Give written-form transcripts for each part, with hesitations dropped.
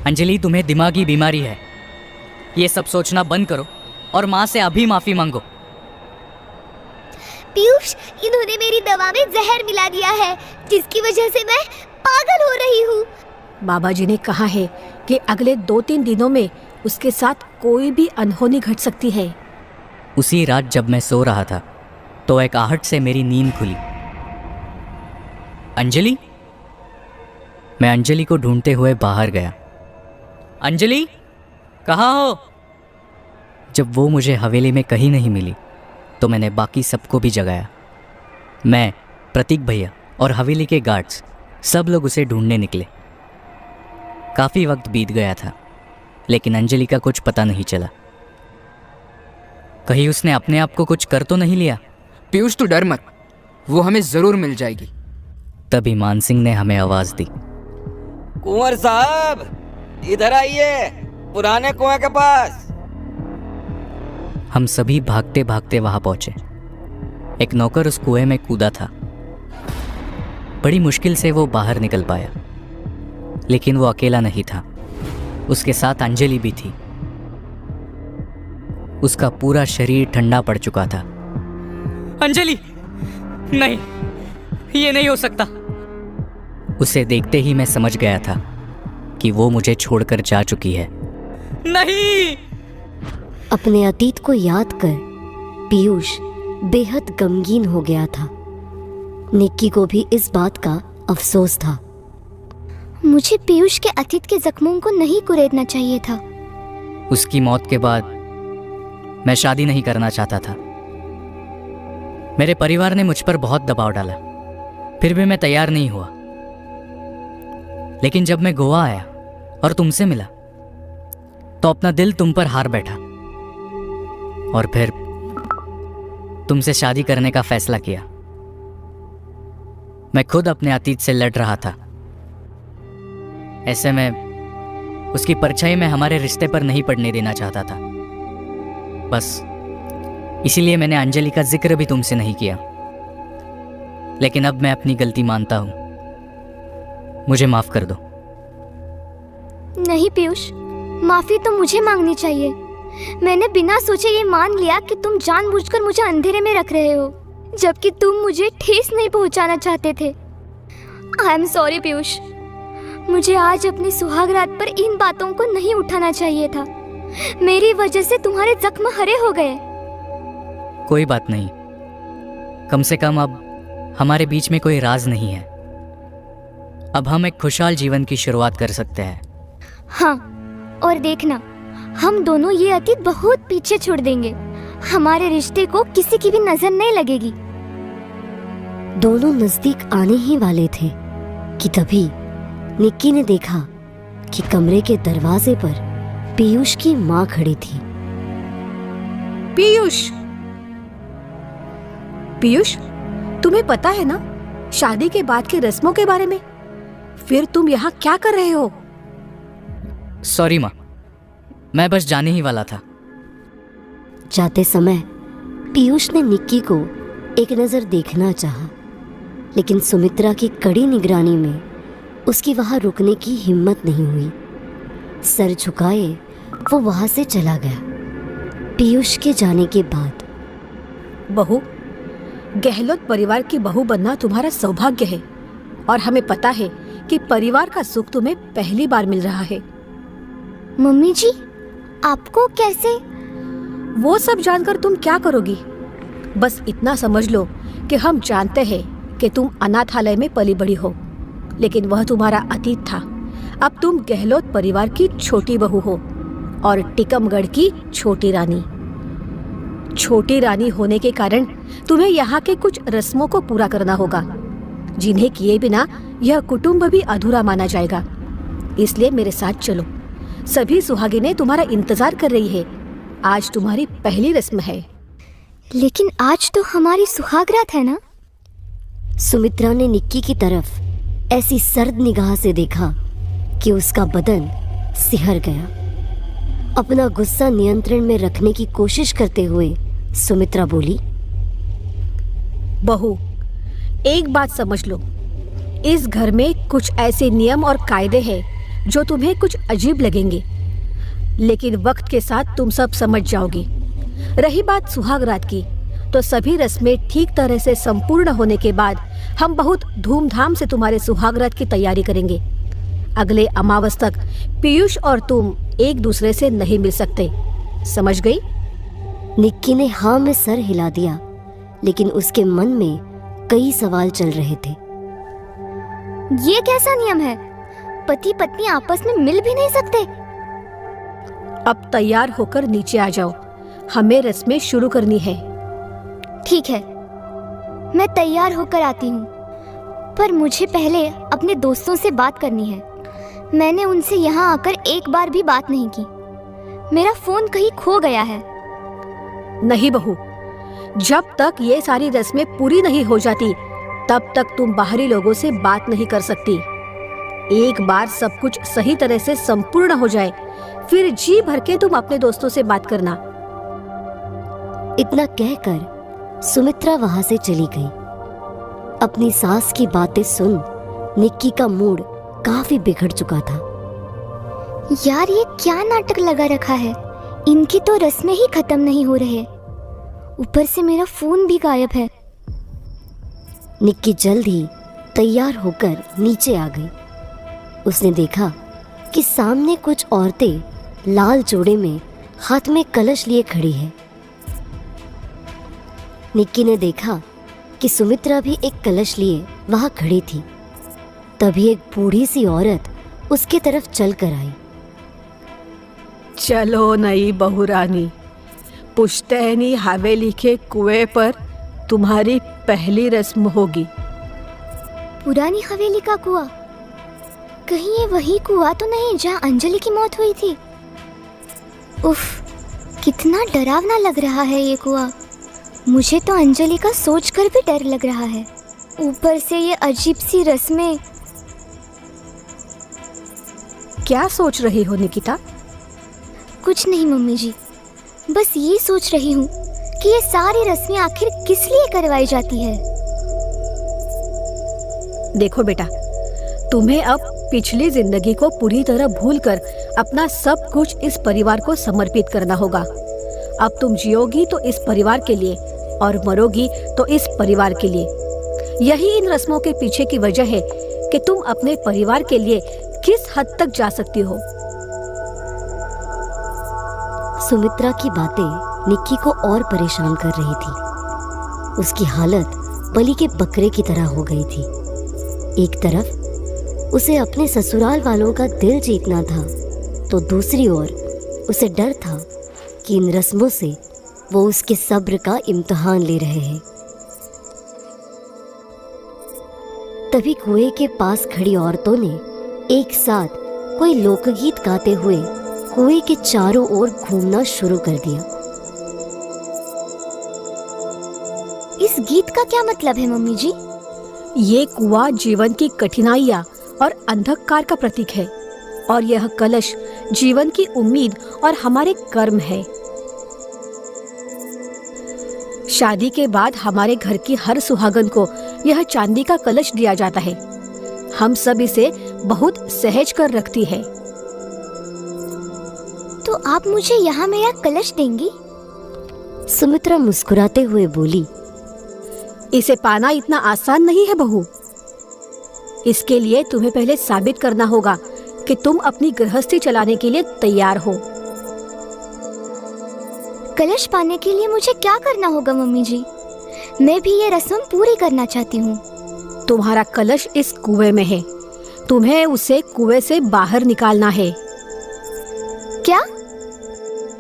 अंजलि, तुम्हें दिमागी बीमारी है। ये सब सोचना बंद करो और माँ से अभी माफ़ी मांगो। पीयूष, इन्होंने मेरी दवा में जहर मिला दिया है, जिसकी वजह से मैं पागल हो रही हूँ। बाबा जी ने कहा है कि अगले 2-3 दिनों में उसके साथ कोई भी अनहोनी घट सकती है। उसी रात जब मैं सो रहा था तो एक आहट से मेरी नींद खुली। अंजलि? मैं अंजलि को ढूंढते हुए बाहर गया। अंजलि, कहाँ हो? जब वो मुझे हवेली में कहीं नहीं मिली तो मैंने बाकी सबको भी जगाया। मैं, प्रतीक भैया और हवेली के गार्ड्स सब लोग उसे ढूंढने निकले। काफ़ी वक्त बीत गया था लेकिन अंजलि का कुछ पता नहीं चला। कहीं उसने अपने आप को कुछ कर तो नहीं लिया? पीयूष, तू डर मत, वो हमें ज़रूर मिल जाएगी। तभी मान सिंह ने हमें आवाज़ दी। कुंवर साहब, इधर आइए, पुराने कुएं के पास। हम सभी भागते भागते वहां पहुंचे। एक नौकर उस कुएं में कूदा था। बड़ी मुश्किल से वो बाहर निकल पाया, लेकिन वो अकेला नहीं था, उसके साथ अंजलि भी थी। उसका पूरा शरीर ठंडा पड़ चुका था। अंजलि, नहीं, ये नहीं हो सकता। उसे देखते ही मैं समझ गया था कि वो मुझे छोड़कर जा चुकी है। नहीं! अपने अतीत को याद कर पीयूष बेहद गमगीन हो गया था। निक्की को भी इस बात का अफसोस था। मुझे पीयूष के अतीत के जख्मों को नहीं कुरेदना चाहिए था। उसकी मौत के बाद मैं शादी नहीं करना चाहता था। मेरे परिवार ने मुझ पर बहुत दबाव डाला, फिर भी मैं तैयार नहीं हुआ। लेकिन जब मैं गोवा आया और तुमसे मिला तो अपना दिल तुम पर हार बैठा और फिर तुमसे शादी करने का फैसला किया। मैं खुद अपने अतीत से लड़ रहा था। ऐसे में उसकी परछाई मैं हमारे रिश्ते पर नहीं पड़ने देना चाहता था। बस इसीलिए मैंने अंजलि का जिक्र भी तुमसे नहीं किया। लेकिन अब मैं अपनी गलती मानता हूं, मुझे माफ कर दो। नहीं पीयूष, माफी तो मुझे मांगनी चाहिए। मैंने बिना सोचे ये मान लिया कि तुम जानबूझकर मुझे अंधेरे में रख रहे हो, जबकि तुम मुझे ठेस नहीं पहुंचाना चाहते थे। I am sorry Piyush. मुझे आज अपनी सुहागरात पर इन बातों को नहीं उठाना चाहिए था। मेरी वजह से तुम्हारे जख्म हरे हो गए। कोई बात नहीं, कम से कम अब हमारे बीच में कोई राज नहीं है। अब हम एक खुशहाल जीवन की शुरुआत कर सकते हैं। हाँ, और देखना, हम दोनों ये अतीत बहुत पीछे छोड़ देंगे। हमारे रिश्ते को किसी की भी नजर नहीं लगेगी। दोनों नजदीक आने ही वाले थे कि तभी निक्की ने देखा कि कमरे के दरवाजे पर पीयूष की माँ खड़ी थी। पीयूष, पीयूष, तुम्हें पता है ना शादी के बाद की रस्मों के बारे में? फिर तुम यहाँ क्या कर रहे हो? सॉरी माँ, मैं बस जाने ही वाला था। जाते समय पीयूष ने निक्की को एक नजर देखना चाहा, लेकिन सुमित्रा की कड़ी निगरानी में उसकी वहां रुकने की हिम्मत नहीं हुई। सर झुकाए वो वहां से चला गया। पीयूष के जाने के बाद, बहू, गहलोत परिवार की बहू बनना तुम्हारा सौभाग्य है और हमें पता है कि परिवार का सुख तुम्हें पहली बार मिल रहा है। मम्मी जी, आपको कैसे? वो सब जानकर तुम क्या करोगी? बस इतना समझ लो कि हम जानते हैं कि तुम अनाथालय में पली बड़ी हो, लेकिन वह तुम्हारा अतीत था। अब तुम गहलोत परिवार की छोटी बहू हो और टिकमगढ़ की छोटी रानी। छोटी रानी होने के कारण तुम्हें यहाँ के कुछ रस्मों को पूरा करना होगा, जिन्हें किए बिना यह कुटुंब भी अधूरा माना जाएगा। इसलिए मेरे साथ चलो। सभी सुहागिनें तुम्हारा इंतजार कर रही है। आज तुम्हारी पहली रस्म है। लेकिन आज तो हमारी सुहागरात है ना? सुमित्रा ने निक्की की तरफ ऐसी सर्द निगाह से देखा कि उसका बदन सिहर गया। अपना गुस्सा नियंत्रण में रखने की कोशिश करते हुए सुमित्रा बोली, बहू, एक बात समझ लो, इस घर में कुछ ऐसे नियम और कायदे हैं जो तुम्हें कुछ अजीब लगेंगे, लेकिन वक्त के साथ तुम सब समझ जाओगी। रही बात सुहाग रात की, तो सभी रस्में ठीक तरह से संपूर्ण होने के बाद हम बहुत धूमधाम से तुम्हारे सुहाग रात की तैयारी करेंगे। अगले अमावस तक पीयूष और तुम एक दूसरे से नहीं मिल सकते, समझ गई? निक्की ने हाँ में सर हिला दिया, लेकिन उसके मन में कई सवाल चल रहे थे। ये कैसा नियम है? पति पत्नी आपस में मिल भी नहीं सकते? अब तैयार होकर नीचे आ जाओ, हमें रस्में शुरू करनी है। ठीक है, मैं तैयार होकर आती हूँ, पर मुझे पहले अपने दोस्तों से बात करनी है। मैंने उनसे यहाँ आकर एक बार भी बात नहीं की। मेरा फोन कहीं खो गया है। नहीं बहू, जब तक ये सारी रस्में पूरी नहीं हो जाती तब तक तुम बाहरी लोगों से बात नहीं कर सकती। एक बार सब कुछ सही तरह से संपूर्ण हो जाए, फिर जी भर के तुम अपने दोस्तों से बात करना। इतना कहकर सुमित्रा वहां से चली गई। अपनी सास की बातें सुन निक्की का मूड काफी बिगड़ चुका था। यार, ये क्या नाटक लगा रखा है? इनकी तो रस्में ही खत्म नहीं हो रहे, ऊपर से मेरा फोन भी गायब है। निक्की जल्द ही तैयार होकर नीचे आ गई। उसने देखा कि सामने कुछ औरतें लाल जोड़े में हाथ में कलश लिए खड़ी है। निक्की ने देखा कि सुमित्रा भी एक कलश लिए वहां खड़ी थी। तभी एक बूढ़ी सी औरत उसके तरफ चल कर आई। चलो नई बहुरानी, पुश्तैनी हवेली के कुएं पर तुम्हारी पहली रस्म होगी। पुरानी हवेली का कुआं? कहीं ये वही कुआं तो नहीं जहाँ अंजलि की मौत हुई थी? उफ, कितना डरावना लग रहा है ये कुआं। मुझे तो अंजलि का सोचकर भी डर लग रहा है, ऊपर से ये अजीब सी रस्में। क्या सोच रही हो निकिता? कुछ नहीं मम्मी जी, बस ये सोच रही हूँ कि ये सारी रस्में आखिर किस लिए करवाई जाती है। देखो बेटा, तुम्हें अब पिछली जिंदगी को पूरी तरह भूलकर अपना सब कुछ इस परिवार को समर्पित करना होगा। अब तुम जियोगी तो इस परिवार के लिए और मरोगी तो इस परिवार के लिए। यही इन रस्मों के पीछे की वजह है कि तुम अपने परिवार के लिए किस हद तक जा सकती हो। सुमित्रा की बातें निक्की को और परेशान कर रही थी। उसकी हालत बलि के बकरे की तरह हो गई थी। एक तरफ उसे अपने ससुराल वालों का दिल जीतना था, तो दूसरी ओर उसे डर था कि इन रस्मों से वो उसके सब्र का इम्तिहान ले रहे हैं। तभी कुएं के पास खड़ी औरतों ने एक साथ कोई लोकगीत गाते हुए कुएं के चारों ओर घूमना शुरू कर दिया। इस गीत का क्या मतलब है मम्मी जी? ये कुआं जीवन की कठिनाइयां और अंधकार का प्रतीक है, और यह कलश जीवन की उम्मीद और हमारे कर्म है। शादी के बाद हमारे घर की हर सुहागन को यह चांदी का कलश दिया जाता है। हम सब इसे बहुत सहज कर रखती है। तो आप मुझे यहाँ मेरा कलश देंगी? सुमित्रा मुस्कुराते हुए बोली। इसे पाना इतना आसान नहीं है बहू। इसके लिए तुम्हें पहले साबित करना होगा कि तुम अपनी गृहस्थी चलाने के लिए तैयार हो। कलश पाने के लिए मुझे क्या करना होगा मम्मी जी? मैं भी ये रस्म पूरी करना चाहती हूँ। तुम्हारा कलश इस कुएं में है, तुम्हें उसे कुएं से बाहर निकालना है। क्या?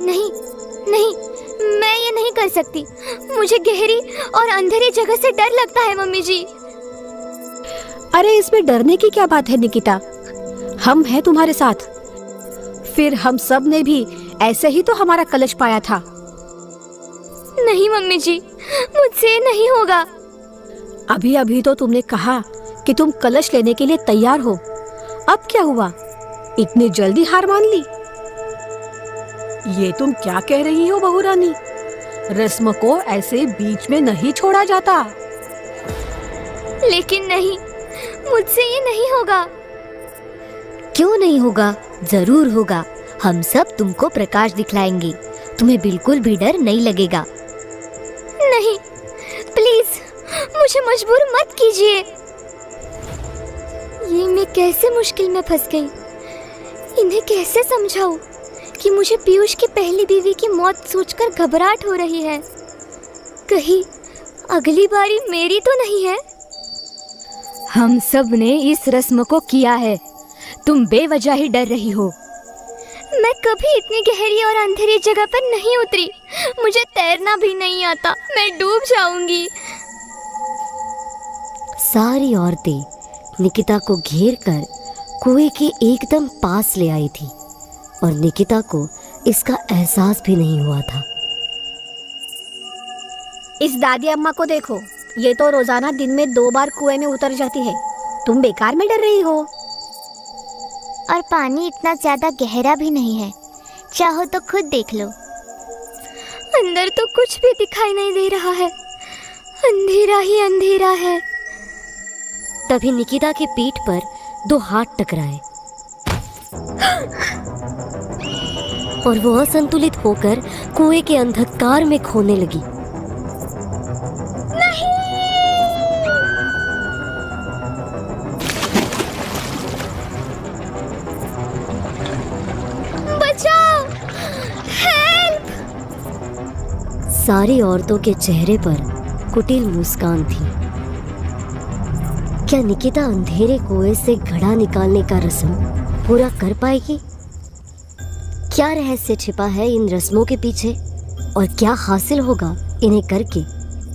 नहीं नहीं, मैं ये नहीं कर सकती। मुझे गहरी और अंधेरी जगह से डर लगता है मम्मी जी। अरे इसमें डरने की क्या बात है निकिता, हम हैं तुम्हारे साथ। फिर हम सब ने भी ऐसे ही तो हमारा कलश पाया था। नहीं मम्मी जी, मुझसे नहीं होगा। अभी अभी तो तुमने कहा कि तुम कलश लेने के लिए तैयार हो। अब क्या हुआ, इतनी जल्दी हार मान ली? ये तुम क्या कह रही हो बहू रानी? रस्म को ऐसे बीच में नहीं छोड़ा जाता। लेकिन नहीं, मुझसे ये नहीं होगा। क्यों नहीं होगा, जरूर होगा। हम सब तुमको प्रकाश दिखलाएंगे, तुम्हें बिल्कुल भी डर नहीं लगेगा। नहीं, प्लीज मुझे मजबूर मत कीजिए। ये मैं कैसे मुश्किल में फंस गई। इन्हें कैसे समझाऊं कि मुझे पीयूष की पहली बीवी की मौत सोचकर घबराहट हो रही है। कहीं अगली बारी मेरी तो नहीं है। हम सब ने इस रस्म को किया है, तुम बेवजह ही डर रही हो। मैं कभी इतनी गहरी और अंधेरी जगह पर नहीं उतरी। मुझे तैरना भी नहीं आता, मैं डूब जाऊंगी। सारी औरतें निकिता को घेर कर कुएं के एकदम पास ले आई थी और निकिता को इसका एहसास भी नहीं हुआ था। इस दादी अम्मा को देखो, ये तो रोजाना दिन में 2 बार कुएं में उतर जाती है। तुम बेकार में डर रही हो। और पानी इतना ज्यादा गहरा भी नहीं है, चाहो तो खुद देख लो। अंदर तो कुछ भी दिखाई नहीं दे रहा है, अंधेरा ही अंधेरा है। तभी निकिता की पीठ पर 2 हाथ टकराए और वो असंतुलित होकर कुएं के अंधकार में खोने लगी। बचाओ, हेल्प! सारी औरतों के चेहरे पर कुटिल मुस्कान थी। क्या निकिता अंधेरे कुएं से घड़ा निकालने का रस्म पूरा कर पाएगी? क्या रहस्य छिपा है इन रस्मों के पीछे और क्या हासिल होगा इन्हें करके?